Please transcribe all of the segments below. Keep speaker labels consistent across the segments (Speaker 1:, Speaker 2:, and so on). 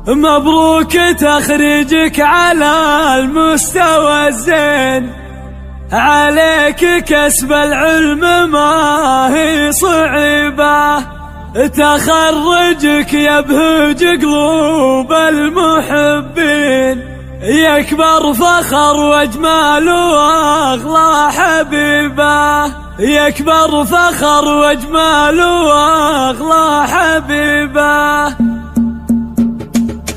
Speaker 1: مبروك تخريجك على المستوى الزين، عليك كسب العلم ما هي صعيبة، تخرجك يبهج قلوب المحبين، يكبر فخر واجمال واغلى حبيبه، يكبر فخر واجمال واغلى حبيبه.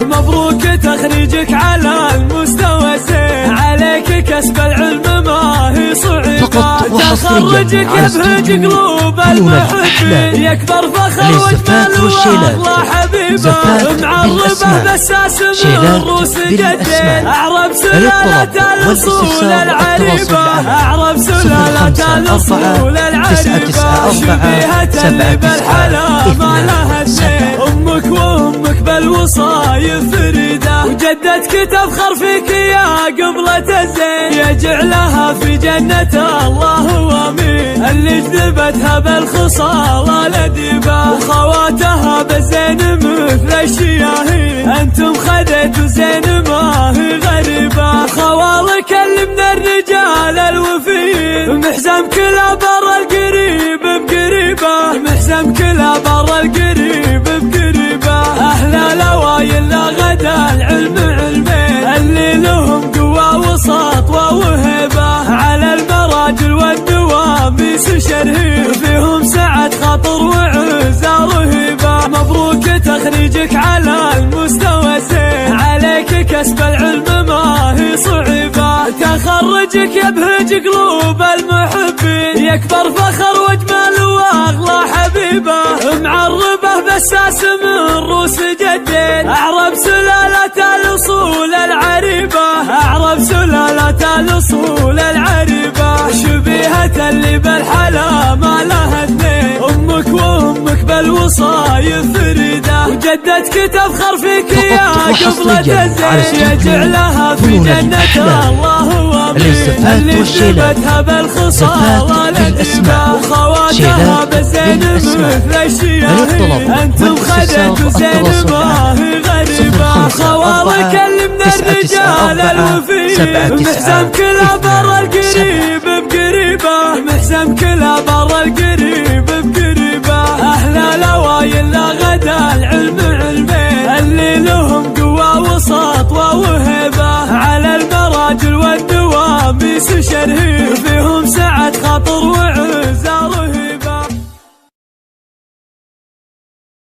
Speaker 1: مبروك تخريجك على المستوى الزين، عليك كسب العلم ما هي صعيبة، تخرجك يبهج قلوب المحبين، يكبر فخر واجمال واغلى حبيبه، معربه بساس من روس جدين، اعرب سلالة الاصول العريبة، اعرب سلالة الاصول العريبة، شبيهة اللي بالحلا ما لها اثنين، امك وامك بالوصايف فريدة، وجدتك تفخر فيك يا قبلة الزين، يجعلها في جنة الله وامين، اللي جذبتها بالخصال الأديبة، وخواتها بالزين مثل الشياهين، انتم خذيتوا زين ما هي غريبة، خوالك اللي من الرجال الوفيين، محزم كلا بر القريب بقريبة، محزم كلا بر القريب بقريبة، أهل الأوايل لا غدا العلم علمين، اللي لهم قوة وسطوة وهبة، على المراجل والدوام يسشرهين، فيهم سعة خاطر وعزة رهيبة. مبروك تخريجك على المستوى الزين، عليك كسب العلم ما هي صعيبة، تخرجك يبهج قلوب المحبين، يكبر فخر واجمال واغلى حبيبة، معربه بساس من روس جدين، اعرب سلالة الاصول العريبة، اعرب سلالة الاصول العريبة، شبيهة اللي بالحلا ما لها اثنين، امك وامك بالوصايف فريدة، وجدتك تفخر فيك يا قبلة الزين، يجعلها في جنة الله وامين، اللي جذبتها بالخصال الأديبة، وخواتها بالزين مثل الشياهين، انتم خذيتوا زين ما هي غريبة، خوالك اللي من الرجال الوفيين، محزم كلا بر القريب